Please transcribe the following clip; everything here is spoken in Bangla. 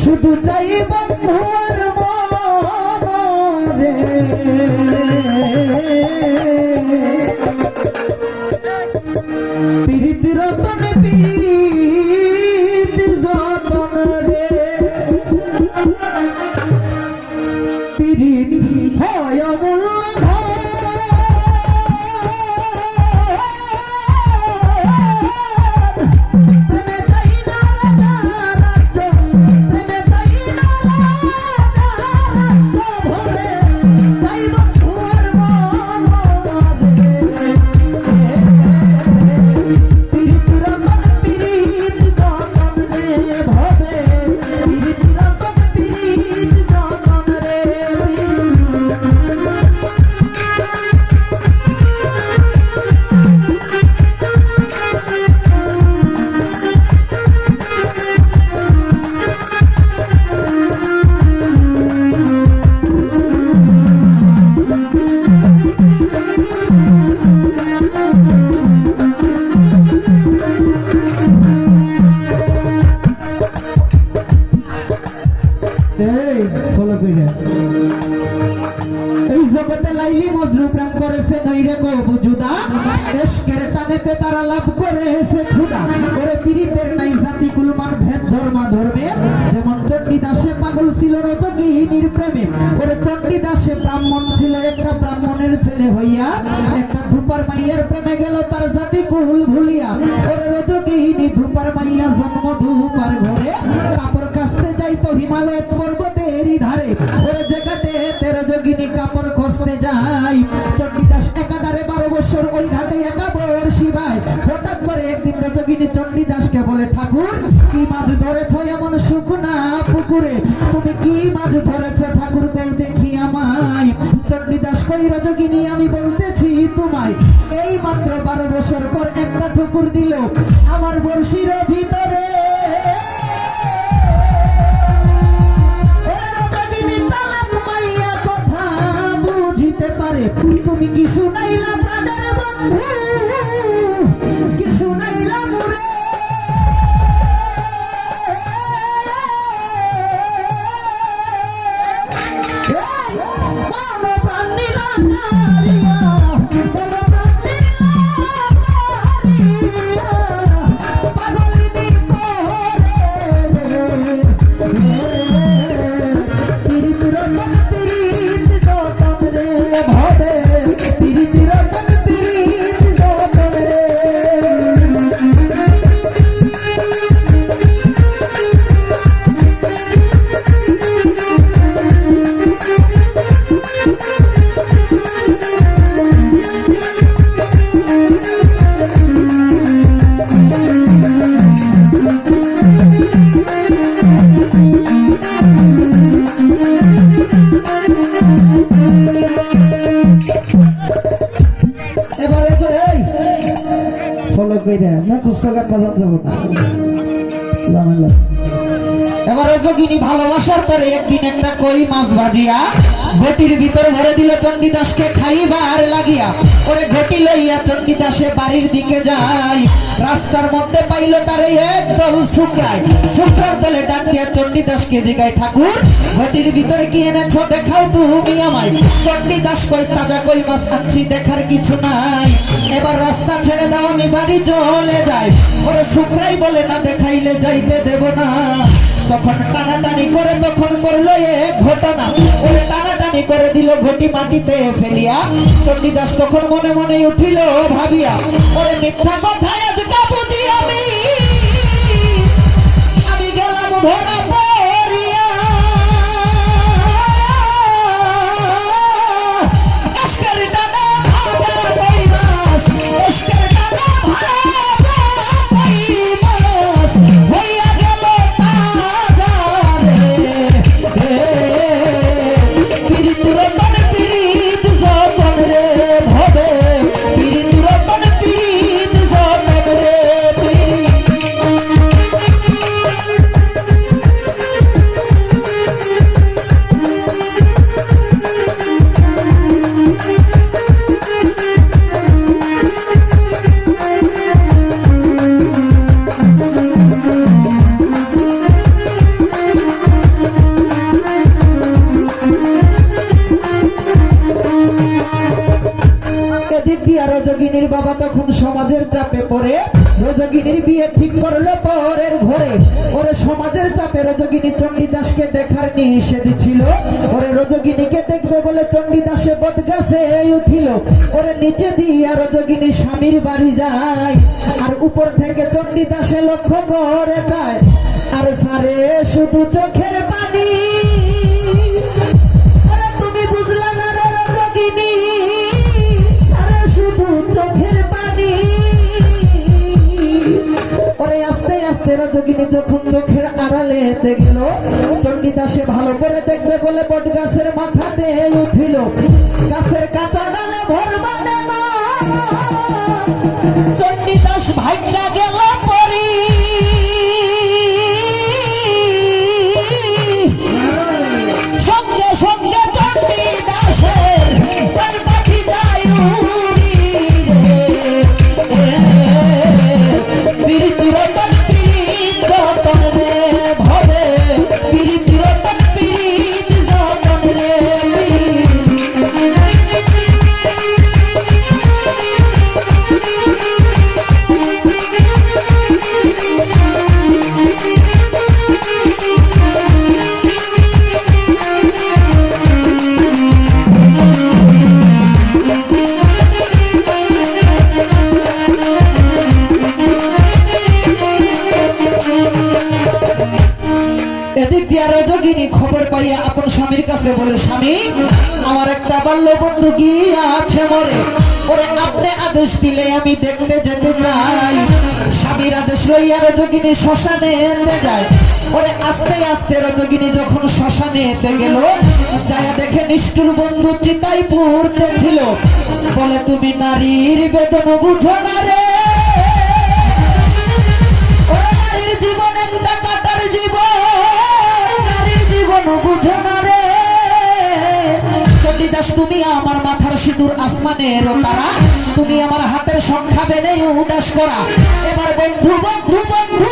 শুধু চাই বন্ধু আর মরে পীড়িত রতন পীড়িত যতন রে পীড়িত হয় অমূল্য এই জগতে লাইলি মজনু প্রেম করেছে নইরে গো বুজুদা এশকের টানেতে তারা লাভ করেছে খুদা ওরে পীড়িতের নাই জাতি কুলমান ভেদ ধর্ম ধর্মে যেমন চণ্ডীদাসে পাগল ছিল রজকিনীর প্রেমে ওরে চণ্ডীদাসে ব্রাহ্মণ ছিল একটা ব্রাহ্মণের ছেলে হইয়া একটা ধূপার মাইয়ার প্রেমে গেল তার জাতি কুল ভুলিয়া ওরে রজকিনী ধূপার মাইয়া জন্ম ধূপার ঘরে কাপড় কাচতে যাইতো হিমালয় পর্বতেরই ধারে ওরে জায়গাতে তেরো যোগিনী কাপড় খসতে যায় চণ্ডীদাস একাধারে 12 বছর ওই ঘাটে একা বর্ষি ভাই হঠাৎ করে একদিন রজকিনী চণ্ডীদাসকে বলে ঠাকুর কি মাছ ধরেছ এমন শুকনা পুকুরে তুমি কি মাছ ধরেছ ঠাকুর কই দেখি আমায় চণ্ডীদাস কই রজকিনী আমি বলতেছি তোমায় এই মাত্র 12 বছর পর একটা ঠুকুর দিল আমার বর্ষির ভিতরে তুমি কি শুনাইলা প্রাণের বন্ধু কি শুনাইলা মুরে প্রাণ নিলা পাগলিনী পীড়িত রতন পীড়িত যতন রে ভবে ভালোবাসার পরে একদিন একটা কই মাছ ভাজিয়া ঘটির ভিতর ভরে দিল চণ্ডীদাসকে খাইবার লাগিয়া ওরে ঘটি লইয়া চণ্ডীদাসে বাড়ির দিকে যায় রাস্তার মধ্যে পাইল তারে একদল শুকরায় শুকরার দলে ডাকিয়া চণ্ডীদাসকে জিগায় ঠাকুর ঘটির ভিতরে কি এনেছ দেখাও তুমি আমায় চণ্ডীদাস কই তাজা কই মাছ আনছি দেখার কিছু নাই এবার রাস্তা ছেড়ে দাও আমি বাড়ি চলে যাই ওরে শুকরাই বলে না দেখাইলে যাইতে দেব না তখন টানাটানি করে তখন করলো এক ঘটনা ওরে টানাটানি করে দিল ঘটি মাটিতে ফেলিয়া চণ্ডীদাস তখন মনে মনে উঠিল ভাবিয়া ওরে মিথ্যা কথায় আজকে বুঝি আমি গেলাম ধরা পড়িয়া আজকের টানা ভাগা কই মাছ আজকের টানা ভাগা কই মাছ হইয়া গেল তাজা রে পীড়িত রতন পীড়িত যতন রে ভবে পীড়িত রতন পীড়িত যতন রে বাবা তখন সমাজের চাপে পড়ে রজগিনীর বিয়ে ঠিক করলো পরের ঘরে। ওরে সমাজের চাপে রজগিনী চণ্ডীদাসকে দেখার নিষেধ ছিল। ওরে রজগিনীকে দেখবে বলে চণ্ডীদাসে বটগাছে উঠিল। ওরে নিচে দিয়া রজগিনী স্বামীর বাড়ি যায়, আর উপর থেকে চণ্ডীদাসে লক্ষ্য করে যায়। আর সারে শুধু চোখের পানি, আরে তুমি বুঝলা না রে রজগিনী, আরে শুধু চোখের পানি। ওরে আস্তে আস্তে রজগিনী যখন চোখের আড়ালে গেল, চণ্ডীদাসে ভালো করে দেখবে বলে বট গাছের মাথাতে উঠিল। গাছের কাঁচা ডালে ভর মানে না, চণ্ডীদাস ভাগ্যা গেল পরি। সঙ্গে সঙ্গে চণ্ডীদাসের প্রাণ পাখি যায় উড়ি রে। প্রীতি রতন প্রীত যতন রে ভবে, প্রীতি রতন প্রীত যতন রে রজগিনী খবর পাইয়া আপন স্বামীর কাছে বলে, স্বামী আমার একটা বাল্য বন্ধু গিয়াছে মরে। ওরে আপনি আদেশ দিলে আমি দেখতে যেতে চাই। স্বামীর আদেশ লইয়া রজগিনী শ্মশানে এতে যায়। ওরে আস্তে আস্তে রজগিনী যখন শ্মশানে এতে গেল, যায় দেখে নিষ্ঠুর বন্ধু চিতাই পুড়তে ছিল। বলে তুমি নারীর বেদন বুঝো না রে, নারীর জীবন একটা কাটার জীবন, বুঝো না রে। চণ্ডীদাস তুমি আমার মাথার সিঁদুর আসমানের তারা, তুমি আমার হাতের সংখ্যা বেনে উদাস করা। এবার বন্ধু বন্ধু বন্ধু